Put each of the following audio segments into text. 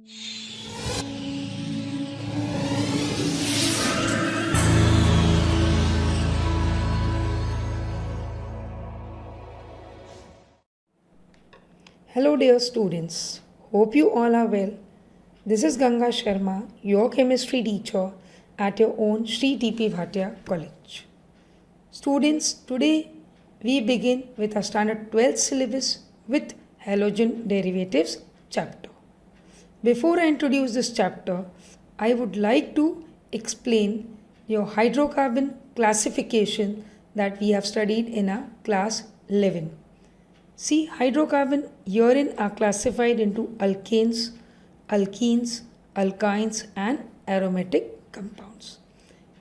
Hello, dear students. Hope you all are well. This is Ganga Sharma, your chemistry teacher at your own Sri T.P. Bhatia College. Students, today we begin with our standard 12th syllabus with halogen derivatives chapter. Before I introduce this chapter, I would like to explain your hydrocarbon classification that we have studied in our class 11. See, hydrocarbon herein are classified into alkanes, alkenes, alkynes and aromatic compounds.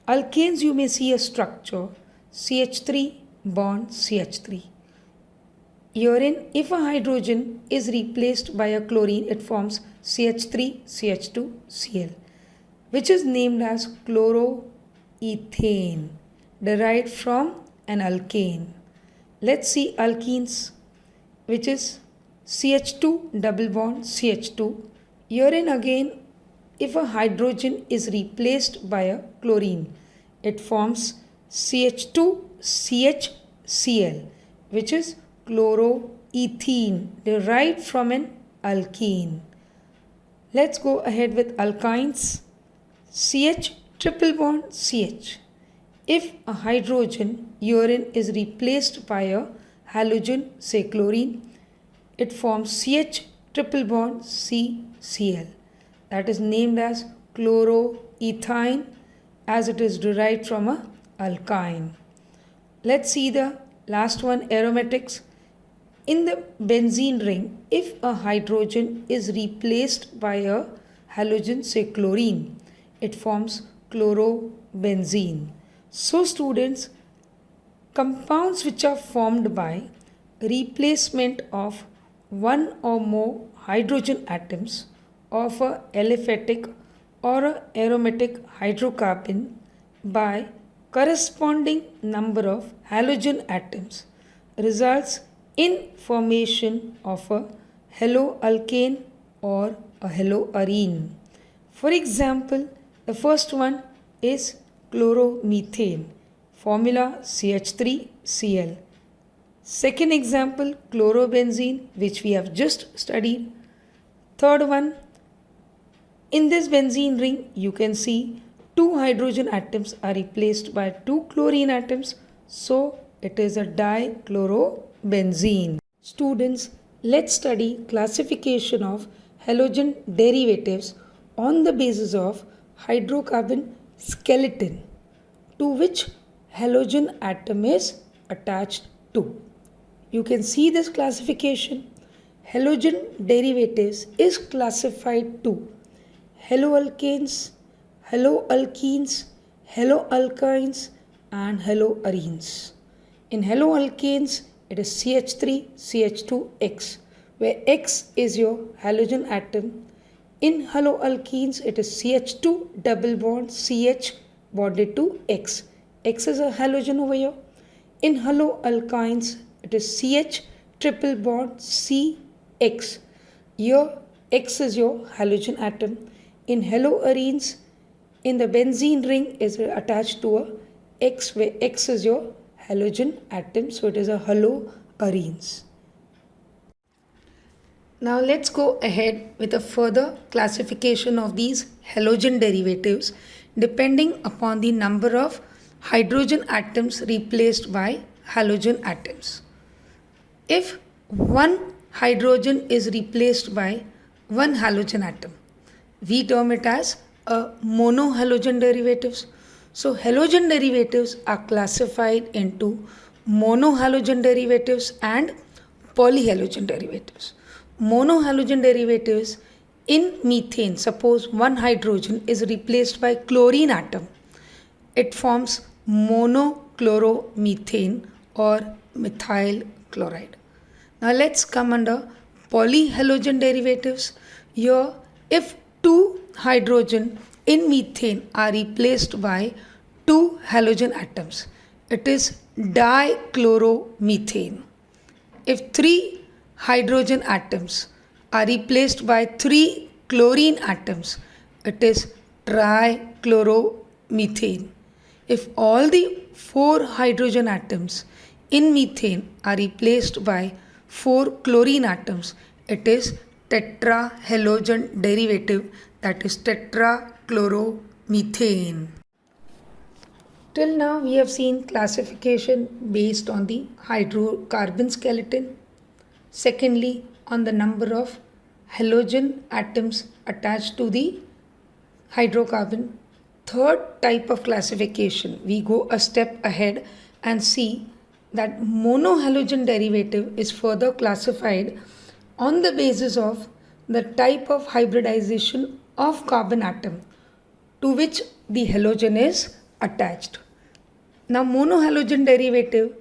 Alkanes, you may see a structure CH3 bond CH3. Herein, if a hydrogen is replaced by a chlorine, it forms CH3 CH2 Cl, which is named as chloroethane, derived from an alkane. Let's see alkenes, which is CH2 double bond CH2. Herein again, if a hydrogen is replaced by a chlorine, it forms CH2 CHCl, which is chloroethene, derived from an alkene. Let's go ahead with alkynes. CH triple bond CH. If a hydrogen herein is replaced by a halogen, say chlorine, it forms CH triple bond CCl. That is named as chloroethine, as it is derived from a alkyne. Let's see the last one, aromatics. In the benzene ring, if a hydrogen is replaced by a halogen, say chlorine, it forms chlorobenzene. So students, compounds which are formed by replacement of one or more hydrogen atoms of a aliphatic or a aromatic hydrocarbon by corresponding number of halogen atoms results in formation of a haloalkane or a haloarene. For example, the first one is chloromethane, formula CH3Cl. Second example, chlorobenzene, which we have just studied. Third one, in this benzene ring, you can see two hydrogen atoms are replaced by two chlorine atoms, so it is a dichlorobenzene. Students, let's study classification of halogen derivatives on the basis of hydrocarbon skeleton, to which halogen atom is attached to. You can see this classification. Halogen derivatives is classified to haloalkanes, haloalkenes, haloalkynes and haloarenes. In haloalkanes, it is CH3, CH2X, where X is your halogen atom. In haloalkenes, it is CH2 double bond CH bonded to X. X is a halogen over here. In haloalkynes, it is CH triple bond CX. Here, X is your halogen atom. In haloarenes, in the benzene ring is attached to a X, where X is your halogen atom. So, it is a haloarenes. Now, let's go ahead with a further classification of these halogen derivatives depending upon the number of hydrogen atoms replaced by halogen atoms. If one hydrogen is replaced by one halogen atom, we term it as a monohalogen derivatives. So halogen derivatives are classified into monohalogen derivatives and polyhalogen derivatives. Monohalogen derivatives, in methane, suppose one hydrogen is replaced by chlorine atom, it forms monochloromethane or methyl chloride. Now let's come under polyhalogen derivatives. Here, if two hydrogen in methane are replaced by two halogen atoms, it is dichloromethane. If three hydrogen atoms are replaced by three chlorine atoms, it is trichloromethane. If all the 4 hydrogen atoms in methane are replaced by 4 chlorine atoms, it is tetrahalogen derivative, that is tetrachloromethane. Till now we have seen classification based on the hydrocarbon skeleton. Secondly, on the number of halogen atoms attached to the hydrocarbon. Third type of classification, we go a step ahead and see that monohalogen derivative is further classified on the basis of the type of hybridization of carbon atom to which the halogen is attached. Now, monohalogen derivative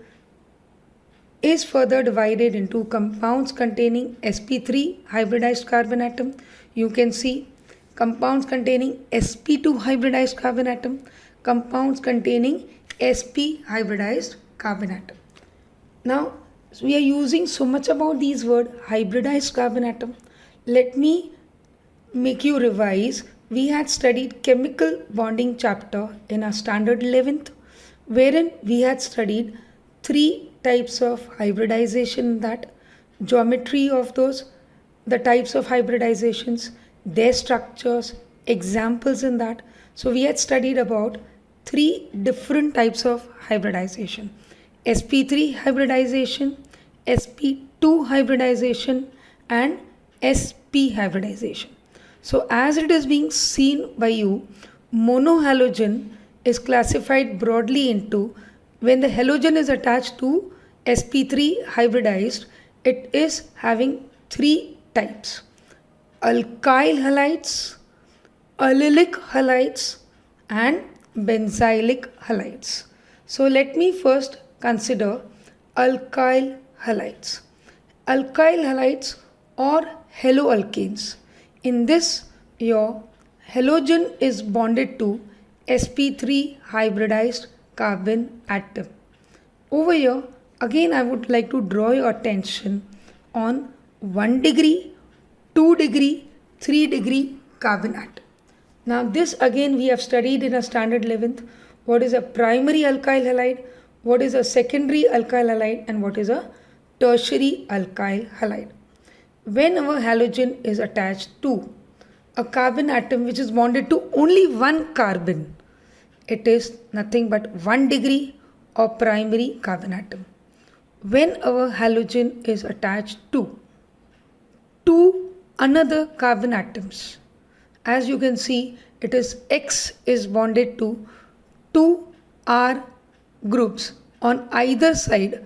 is further divided into compounds containing sp3 hybridized carbon atom. You can see compounds containing sp2 hybridized carbon atom, compounds containing sp hybridized carbon atom. Now, we are using so much about these words hybridized carbon atom. Let me make you revise. We had studied chemical bonding chapter in our standard 11th, wherein we had studied 3 types of hybridization, that geometry of those, the types of hybridizations, their structures, examples in that. So we had studied about 3 different types of hybridization: sp3 hybridization, sp2 hybridization, and sp hybridization. So as it is being seen by you, monohalogen is classified broadly into, when the halogen is attached to sp3 hybridized, it is having 3 types: alkyl halides, allylic halides, and benzylic halides. So let me first consider alkyl halides. Alkyl halides or haloalkanes. In this, your halogen is bonded to sp3 hybridized carbon atom. Over here, again I would like to draw your attention on 1 degree, 2 degree, 3 degree carbon atom. Now this again we have studied in a standard 11th. What is a primary alkyl halide, what is a secondary alkyl halide, and what is a tertiary alkyl halide. When our halogen is attached to a carbon atom which is bonded to only one carbon, it is nothing but 1 degree or primary carbon atom. When our halogen is attached to two another carbon atoms, as you can see, it is X is bonded to 2 R groups on either side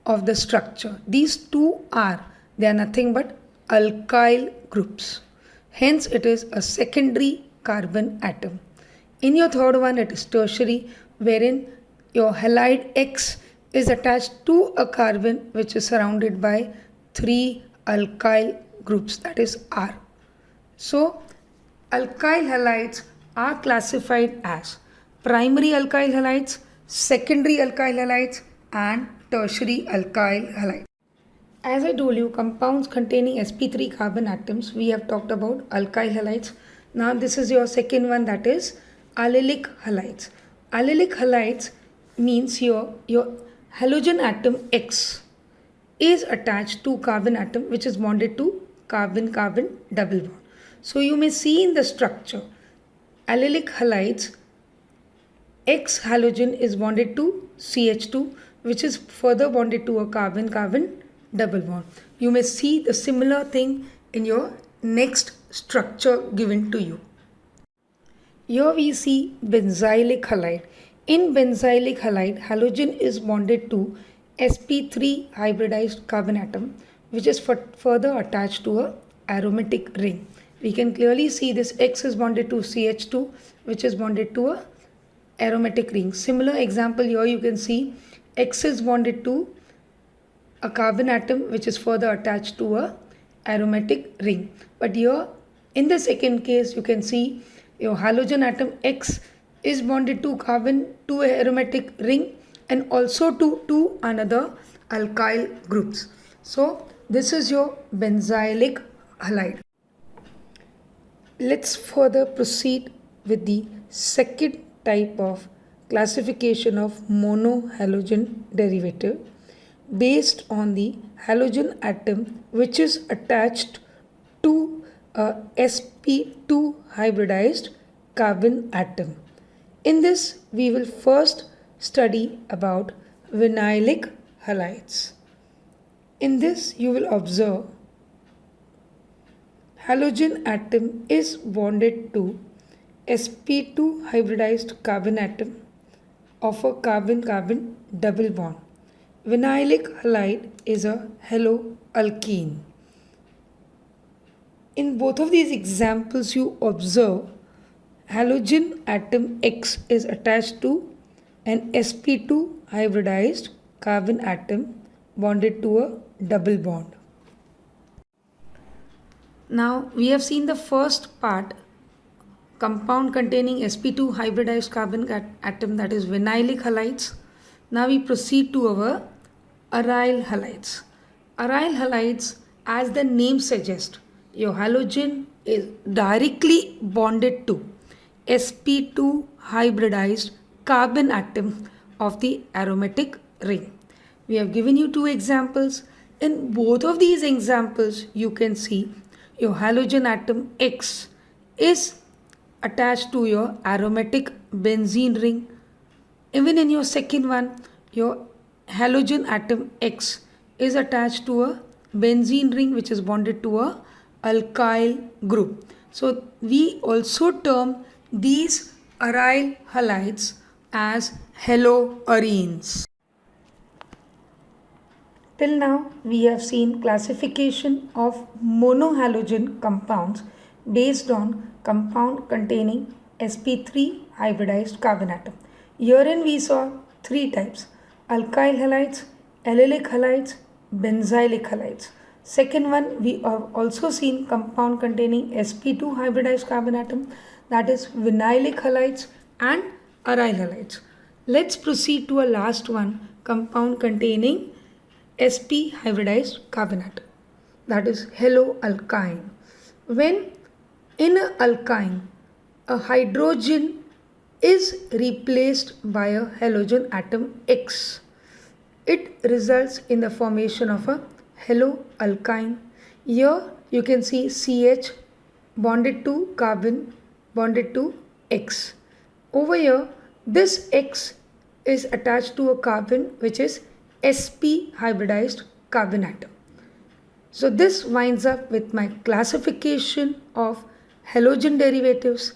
of the structure. These 2 R, they are nothing but alkyl groups. Hence, it is a secondary carbon atom. In your third one, it is tertiary, wherein your halide X is attached to a carbon which is surrounded by 3 alkyl groups, that is R. So, alkyl halides are classified as primary alkyl halides, secondary alkyl halides, and tertiary alkyl halides. As I told you, compounds containing sp3 carbon atoms, we have talked about alkyl halides. Now this is your second one, that is allylic halides. Allylic halides means your halogen atom X is attached to carbon atom which is bonded to carbon-carbon double bond. So you may see in the structure, allylic halides, X halogen is bonded to CH2 which is further bonded to a carbon-carbon double bond. You may see the similar thing in your next structure given to you. Here we see benzylic halide. In benzylic halide, halogen is bonded to sp3 hybridized carbon atom which is further attached to a aromatic ring. We can clearly see this X is bonded to CH2 which is bonded to a aromatic ring. Similar example here you can see X is bonded to a carbon atom which is further attached to a aromatic ring. But here in the second case you can see your halogen atom X is bonded to carbon to a aromatic ring and also to two another alkyl groups. So this is your benzylic halide. Let's further proceed with the second type of classification of monohalogen derivative based on the halogen atom which is attached to a sp2 hybridized carbon atom. In this, we will first study about vinylic halides. In this, you will observe halogen atom is bonded to sp2 hybridized carbon atom of a carbon-carbon double bond. Vinylic halide is a haloalkene. In both of these examples, you observe halogen atom X is attached to an sp2 hybridized carbon atom bonded to a double bond. Now we have seen the first part, compound containing sp2 hybridized carbon atom, that is vinylic halides. Now we proceed to our aryl halides. Aryl halides, as the name suggests, your halogen is directly bonded to sp2 hybridized carbon atom of the aromatic ring. We have given you two examples. In both of these examples, you can see your halogen atom X is attached to your aromatic benzene ring. Even in your second one, your halogen atom X is attached to a benzene ring which is bonded to a alkyl group. So we also term these aryl halides as haloarenes. Till now, we have seen classification of monohalogen compounds based on compound containing sp3 hybridized carbon atom. Herein we saw three types: alkyl halides, allylic halides, benzylic halides. Second one, we have also seen compound containing sp2 hybridized carbon atom, that is vinylic halides and aryl halides. Let's proceed to a last one, compound containing sp hybridized carbon atom, that is haloalkyne. When in an alkyne, a hydrogen is replaced by a halogen atom X, it results in the formation of a haloalkyne. Here you can see CH bonded to carbon bonded to X. Over here, this X is attached to a carbon which is sp hybridized carbon atom. So this winds up with my classification of halogen derivatives.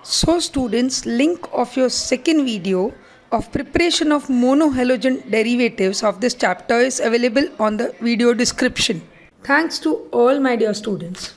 So students, link of your second video of preparation of monohalogen derivatives of this chapter is available on the video description. Thanks to all my dear students.